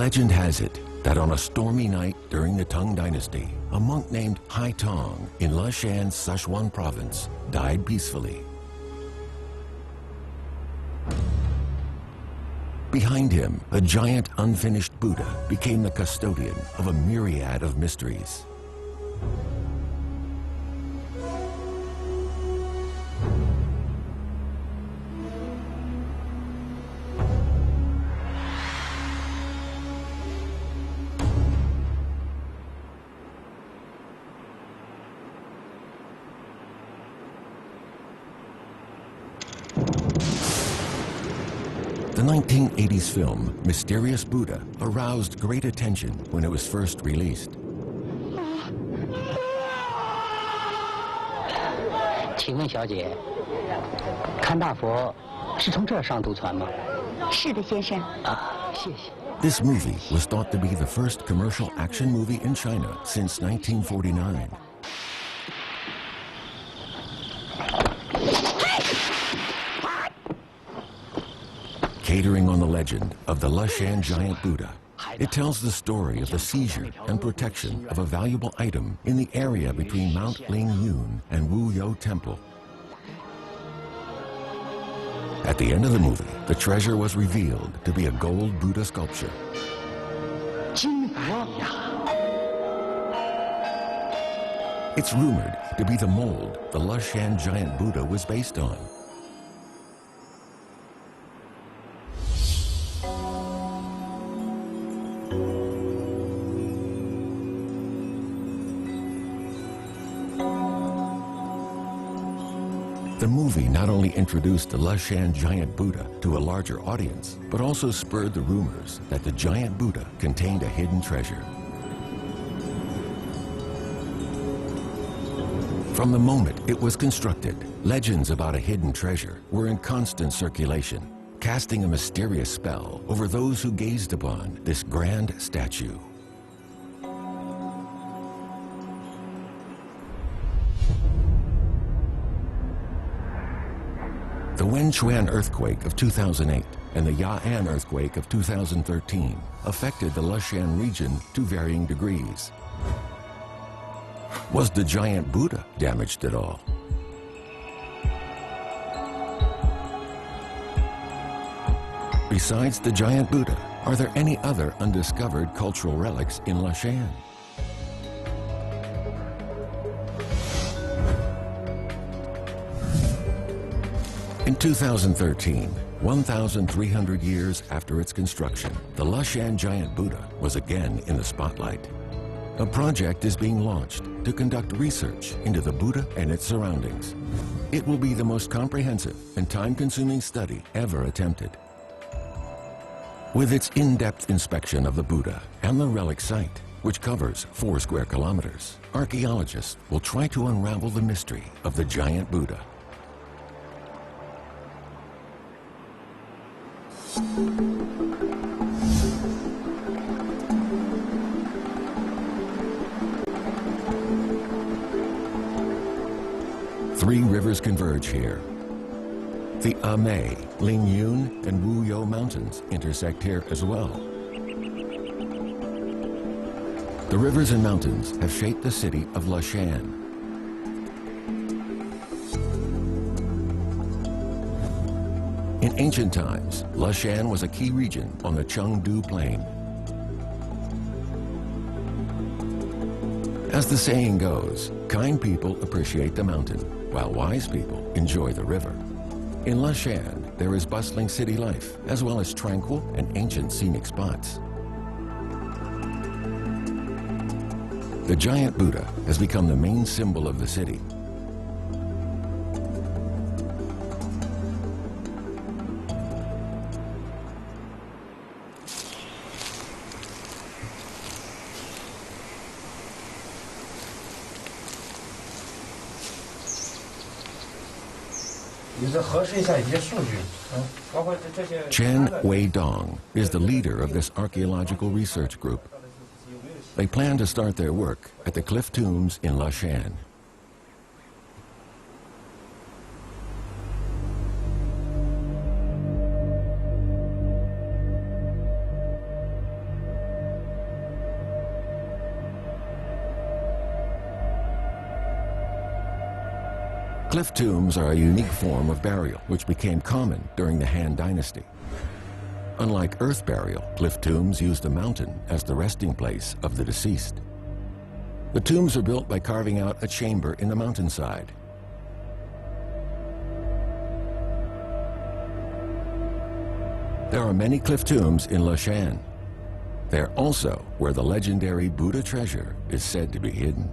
Legend has it that on a stormy night during the Tang Dynasty, a monk named Hai Tong in Lashan's Sichuan province died peacefully. Behind him, a giant unfinished Buddha became the custodian of a myriad of mysteries. The 1980s film, Mysterious Buddha, aroused great attention when it was first released. 请问小姐，看大佛是从这儿上渡船吗？是的，先生。谢谢。 This movie was thought to be the first commercial action movie in China since 1949. Catering on the legend of the Lashan giant Buddha, it tells the story of the seizure and protection of a valuable item in the area between Mount Lingyun and Wuyou Temple. At the end of the movie, the treasure was revealed to be a gold Buddha sculpture. It's rumored to be the mold the Lashan giant Buddha was based on. The movie not only introduced the Lashan giant Buddha to a larger audience, but also spurred the rumors that the giant Buddha contained a hidden treasure. From the moment it was constructed, legends about a hidden treasure were in constant circulation, casting a mysterious spell over those who gazed upon this grand statue. The Wenchuan earthquake of 2008 and the Ya'an earthquake of 2013 affected the Lashan region to varying degrees. Was the giant Buddha damaged at all? Besides the giant Buddha, are there any other undiscovered cultural relics in Lashan? In 2013, 1,300 years after its construction, the Lashan giant Buddha was again in the spotlight. A project is being launched to conduct research into the Buddha and its surroundings. It will be the most comprehensive and time-consuming study ever attempted. With its in-depth inspection of the Buddha and the relic site, which covers 4 square kilometers, archaeologists will try to unravel the mystery of the giant Buddha. Three rivers converge here. The Amei, Lingyun, and Wuyou mountains intersect here as well. The rivers and mountains have shaped the city of Lashan. In ancient times, Lashan was a key region on the Chengdu Plain. As the saying goes, kind people appreciate the mountain, while wise people enjoy the river. In Lashan, there is bustling city life, as well as tranquil and ancient scenic spots. The giant Buddha has become the main symbol of the city. Chen Weidong is the leader of this archaeological research group. They plan to start their work at the cliff tombs in Lashan. Cliff tombs are a unique form of burial which became common during the Han Dynasty. Unlike earth burial, cliff tombs used a mountain as the resting place of the deceased. The tombs are built by carving out a chamber in the mountainside. There are many cliff tombs in Lashan. They're also where the legendary Buddha treasure is said to be hidden.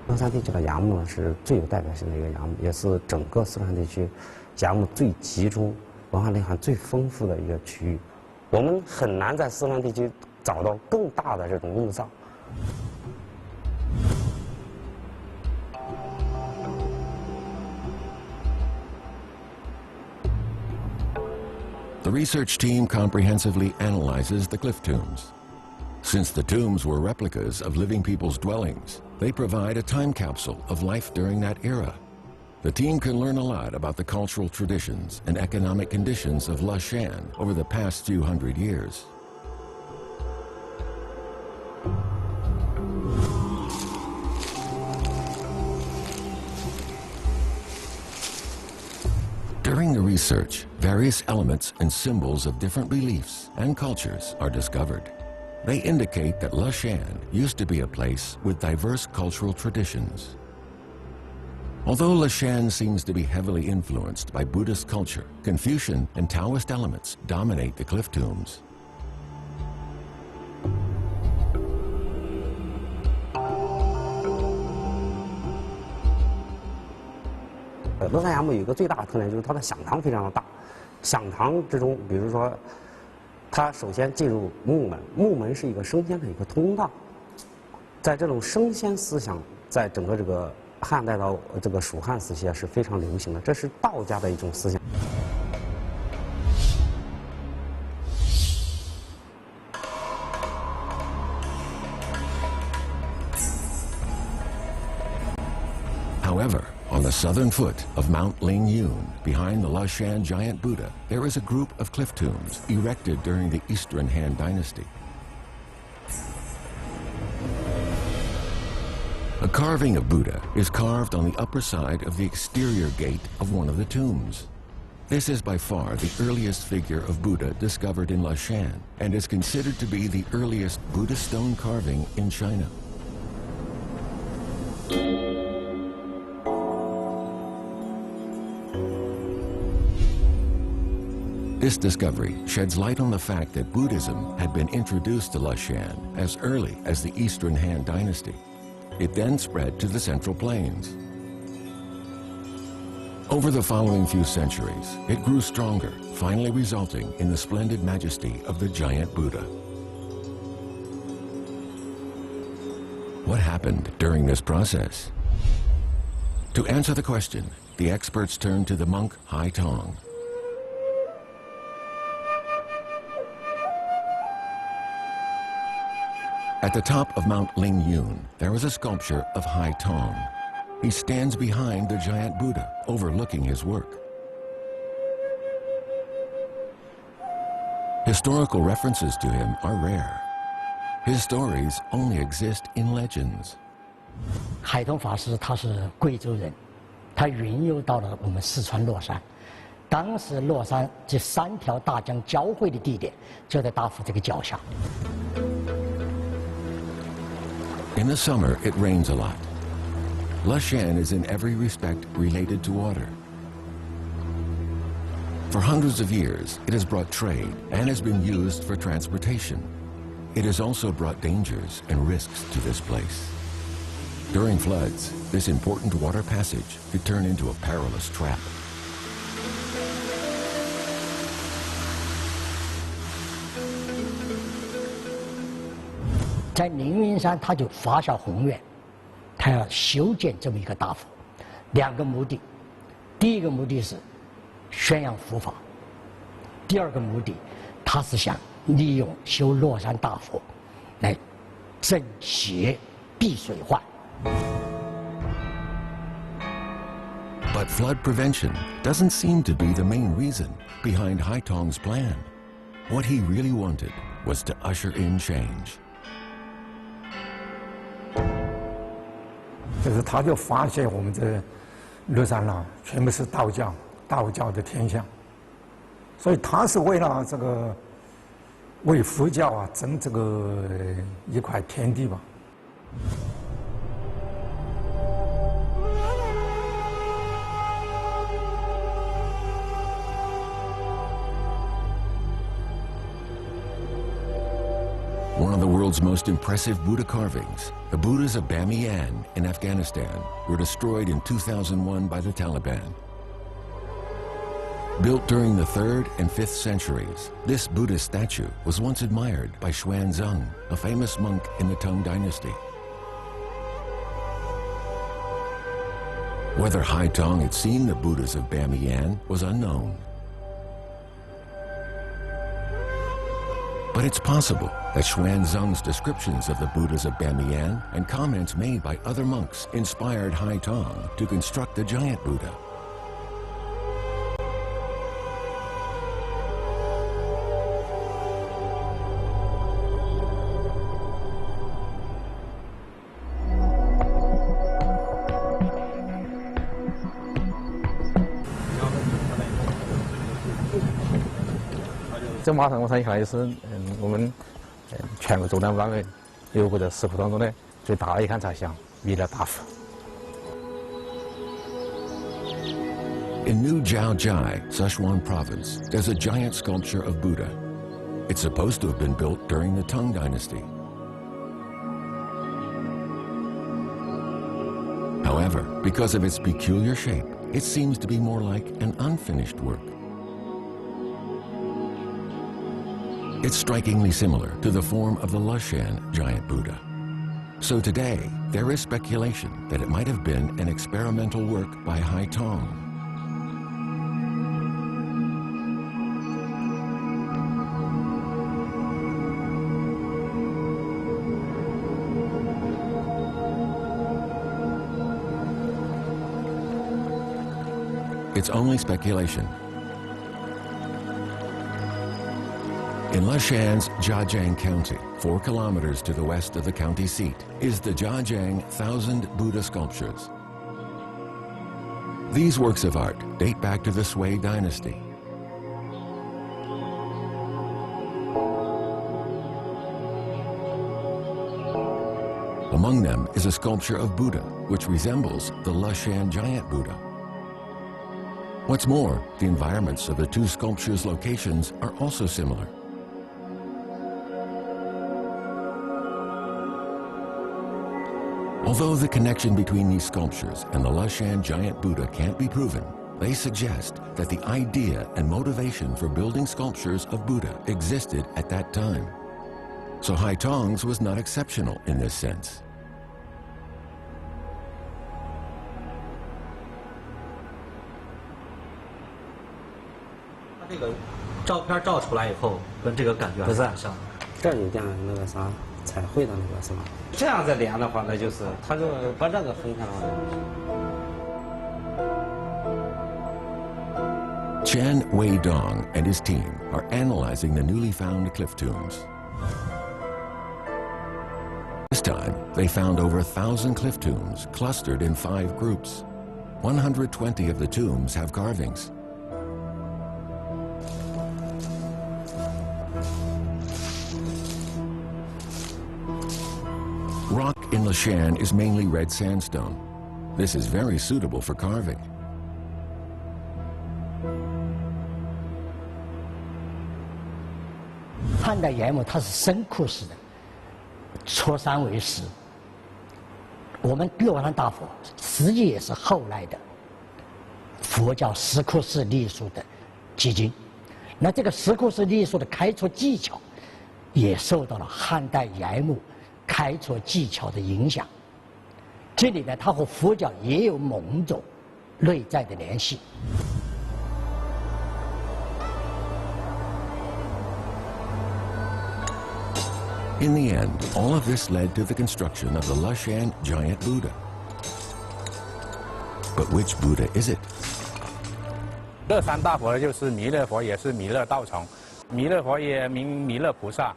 乐山地区的崖墓呢，是最有代表性的一个崖墓，也是整个四川地区崖墓最集中、文化内涵最丰富的一个区域。我们很难在四川地区找到更大的这种墓葬。The research team comprehensively analyzes the cliff tombs. Since the tombs were replicas of living people's dwellings, they provide a time capsule of life during that era. The team can learn a lot about the cultural traditions and economic conditions of Lashan over the past few hundred years. During the research, various elements and symbols of different beliefs and cultures are discovered. They indicate that Lashan used to be a place with diverse cultural traditions. Although Lashan seems to be heavily influenced by Buddhist culture, Confucian and Taoist elements dominate the cliff tombs. 乐山崖墓有一个最大的特点，就是它的响堂非常的大。响堂之中，比如说，它首先进入木门，木门是一个升仙的一个通道。在这种升仙思想，在整个这个汉代到这个蜀汉时期是非常流行的，这是道家的一种思想。 However, on the southern foot of Mount Lingyun, behind the Lashan giant Buddha, there is a group of cliff tombs erected during the Eastern Han Dynasty. A carving of Buddha is carved on the upper side of the exterior gate of one of the tombs. This is by far the earliest figure of Buddha discovered in Lashan and is considered to be the earliest Buddha stone carving in China. This discovery sheds light on the fact that Buddhism had been introduced to Lashan as early as the Eastern Han Dynasty. It then spread to the Central Plains. Over the following few centuries, it grew stronger, finally resulting in the splendid majesty of the giant Buddha. What happened during this process? To answer the question, the experts turned to the monk Hai Tong. At the top of Mount Lingyun, there is a sculpture of Hai Tong. He stands behind the giant Buddha, overlooking his work. Historical references to him are rare. His stories only exist in legends. 海通法师他是贵州人，他云游到了我们四川乐山。当时乐山这3条大江交汇的地点就在大佛这个脚下。 In the summer, it rains a lot. Lashan is in every respect related to water. For hundreds of years, it has brought trade and has been used for transportation. It has also brought dangers and risks to this place. During floods, this important water passage could turn into a perilous trap. 在凌云山，他就发下宏愿，他要修建这么一个大佛，2个目的。第一个目的是宣扬佛法，第二个目的，他是想利用修乐山大佛来镇邪避水患。 But flood prevention doesn't seem to be the main reason behind Hai Tong's plan. What he really wanted was to usher in change. 就是他就发现我们这乐山了全部是道教的天象，所以他是为了这个为佛教啊争这个一块天地吧。One of the world's most impressive Buddha carvings, the Buddhas of Bamiyan in Afghanistan, were destroyed in 2001 by the Taliban. Built during the 3rd and 5th centuries, this Buddha statue was once admired by Xuanzang, a famous monk in the Tang dynasty. Whether Hai Tong had seen the Buddhas of Bamiyan was unknown. But it's possible that Xuanzang's descriptions of the Buddhas of Bamiyan and comments made by other monks inspired Hai Tong to construct the giant Buddha. 这马上我想起来是，我们全国重量范围有过的石窟当中的最大的一杆茶像弥勒大佛。 In New Zhaojia, Sichuan province, there's a giant sculpture of Buddha. It's supposed to have been built during the Tang dynasty. However, because of its peculiar shape, it seems to be more like an unfinished work. It's strikingly similar to the form of the Lushan giant Buddha. So today, there is speculation that it might have been an experimental work by Hai Tong. It's only speculation. In Lushan's Jiajiang County, 4 kilometers to the west of the county seat, is the Jiajiang 1000 Buddha sculptures. These works of art date back to the Sui dynasty. Among them is a sculpture of Buddha, which resembles the Lushan giant Buddha. What's more, the environments of the 2 sculptures' locations are also similar. Although the connection between these sculptures and the Lushan giant Buddha can't be proven, they suggest that the idea and motivation for building sculptures of Buddha existed at that time. So Hai Tong's was not exceptional in this sense. 这个照片照出来以后，跟这个感觉还是很像的。这有点那个啥彩绘的那个是吧？这样再连的话，那就是他就把这个分开了。Chen Weidong and his team are analyzing the newly found cliff tombs. This time, they found over 1,000 cliff tombs clustered in 5 groups. 120 of the tombs have carvings. Rock in Lushan is mainly red sandstone. This is very suitable for carving. 汉代岩木它是深窟式的，戳山为石。我们乐山大佛实际也是后来的佛教石窟式艺术的结晶。那这个石窟式艺术的开凿技巧，也受到了汉代岩木开凿技巧的影响。这里呢，它和佛教也有某种内在的联系。 In the end, all of this led to the construction of the Lushan giant Buddha. But which Buddha is it? 乐山大佛就是弥勒佛，也是弥勒道场。弥勒佛也名弥勒菩萨，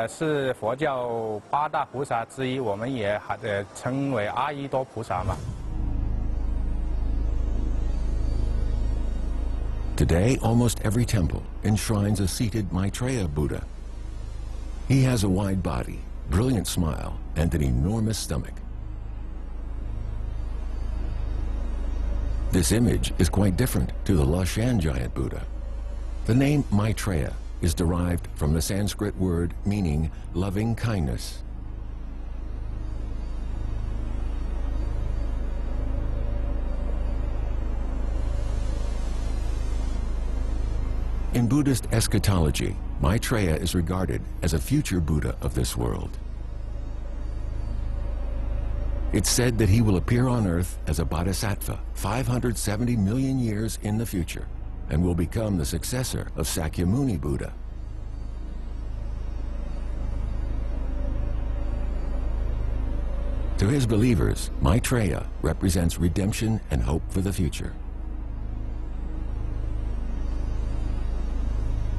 是佛教8大菩萨之一，我们也称为阿依多菩萨嘛。 Today, almost every temple enshrines a seated Maitreya Buddha. He has a wide body, brilliant smile, and an enormous stomach. This image is quite different to the Lashan giant Buddha. The name Maitreya is derived from the Sanskrit word meaning loving kindness. In Buddhist eschatology, Maitreya is regarded as a future Buddha of this world. It's said that he will appear on earth as a bodhisattva 570 million years in the future and will become the successor of Sakyamuni Buddha. To his believers, Maitreya represents redemption and hope for the future.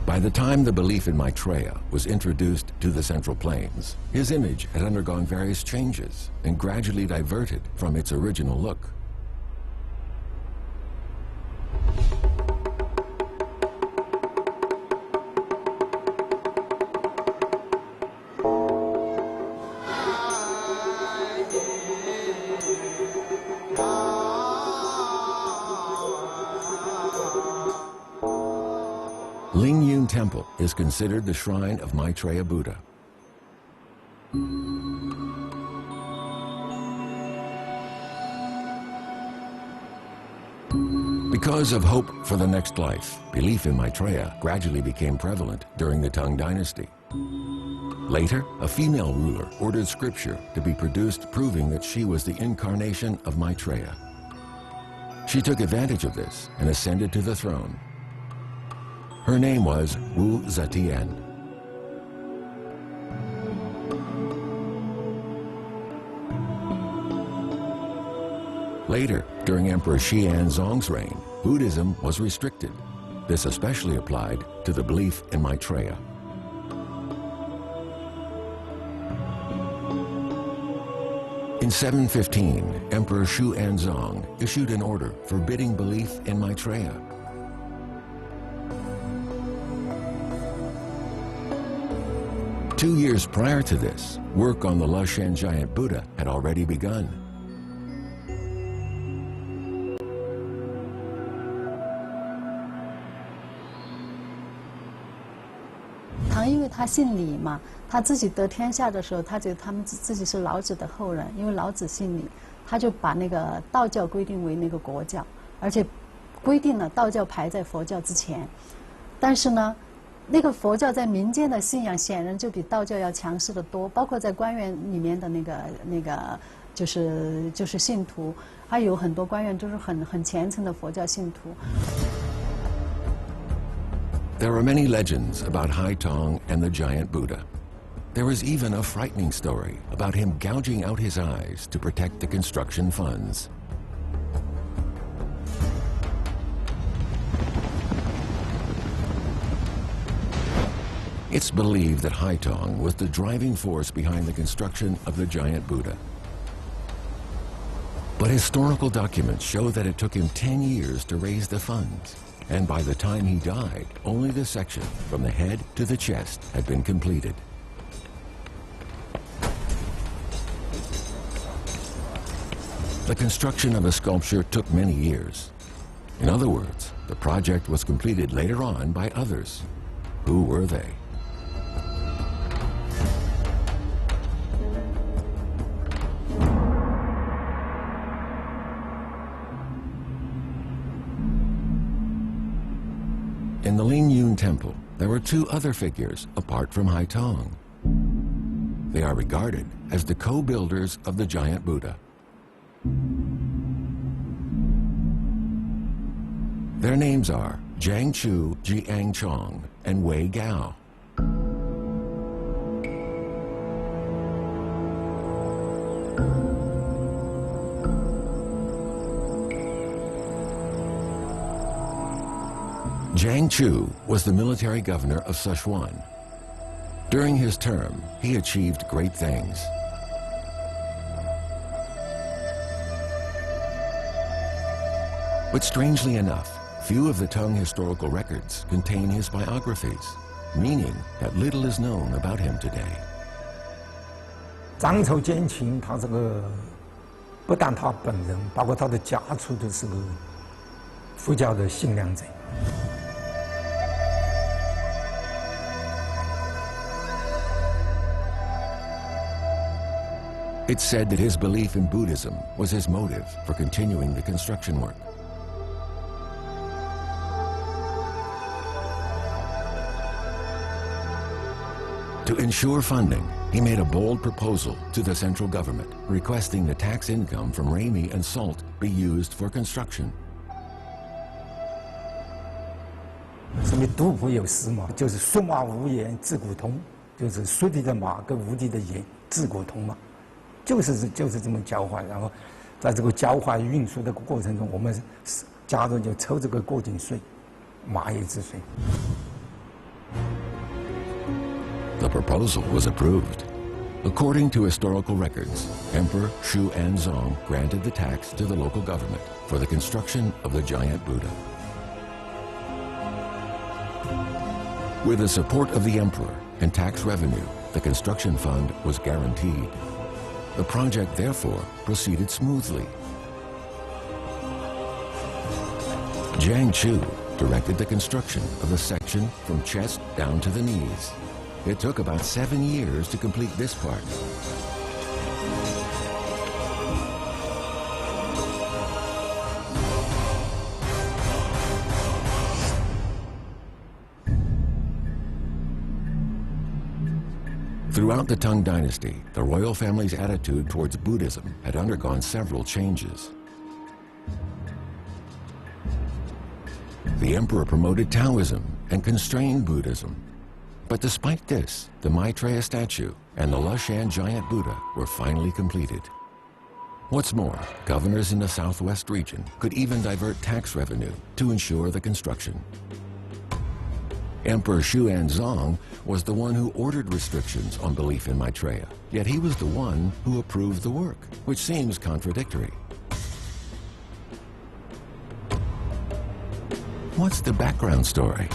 By the time the belief in Maitreya was introduced to the Central Plains, his image had undergone various changes and gradually diverted from its original look. Temple is considered the shrine of Maitreya Buddha. Because of hope for the next life, belief in Maitreya gradually became prevalent during the Tang Dynasty. Later, a female ruler ordered scripture to be produced proving that she was the incarnation of Maitreya. She took advantage of this and ascended to the throne. Her name was Wu Zetian. Later, during Emperor Xianzong's reign, Buddhism was restricted. This especially applied to the belief in Maitreya. In 715, Emperor Xuanzong issued an order forbidding belief in Maitreya. Two years prior to this, work on the Lashan giant Buddha had already begun.唐因为他姓李嘛，他自己得天下的时候，他觉得他们自己是老子的后人，因为老子姓李，他就把那个道教规定为那个国教，而且规定了道教排在佛教之前。但是呢，那个佛教在民间的信仰显然就比道教要强势得多，包括在官员里面的那个就是信徒，还有很多官员都是很虔诚的佛教信徒。There are many legends about Hai Tong and the giant Buddha. There is even a frightening story about him gouging out his eyes to protect the construction funds. It's believed that Hai Tong was the driving force behind the construction of the giant Buddha. But historical documents show that it took him 10 years to raise the funds, and by the time he died, only the section from the head to the chest had been completed. The construction of a sculpture took many years. In other words, the project was completed later on by others. Who were they? In the Lingyun Temple, there were two other figures apart from Hai Tong. They are regarded as the co-builders of the giant Buddha. Their names are Jiang Chu Jiang Chong and Wei Gao. Jiang Chu was the military governor of Sichuan. During his term, he achieved great things. But strangely enough, few of the Tang historical records contain his biographies, meaning that little is known about him today. 张筹奸情，他这个不但他本人，包括他的家属都是个佛教的信仰者。 It's said that his belief in Buddhism was his motive for continuing the construction work. To ensure funding, he made a bold proposal to the central government, requesting the tax income from Rami and salt be used for construction. 所以杜甫有诗嘛，就是“速马无言自古通”，就是速地的马跟无地的言自古通嘛，就是这么交换。然后，在这个交换运输的过程中，我们家人就抽这个过境税，马也自税。 The proposal was approved. According to historical records, Emperor Shu Anzong granted the tax to the local government for the construction of the giant Buddha. With the support of the emperor and tax revenue, the construction fund was guaranteed. The project therefore proceeded smoothly. Jiang Chu directed the construction of the section from chest down to the knees. It took about 7 years to complete this part. Throughout the Tang dynasty, the royal family's attitude towards Buddhism had undergone several changes. The emperor promoted Taoism and constrained Buddhism. But despite this, the Maitreya statue and the Lushan giant Buddha were finally completed. What's more, governors in the southwest region could even divert tax revenue to ensure the construction. Emperor Shu Anzong was the one who ordered restrictions on belief in Maitreya, yet he was the one who approved the work, which seems contradictory. What's the background story?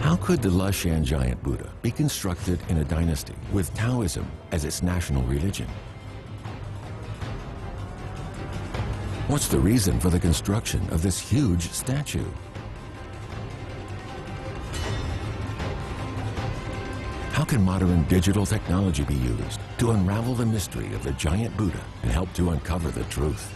How could the Lushan giant Buddha be constructed in a dynasty with Taoism as its national religion? What's the reason for the construction of this huge statue? How can modern digital technology be used to unravel the mystery of the giant Buddha and help to uncover the truth?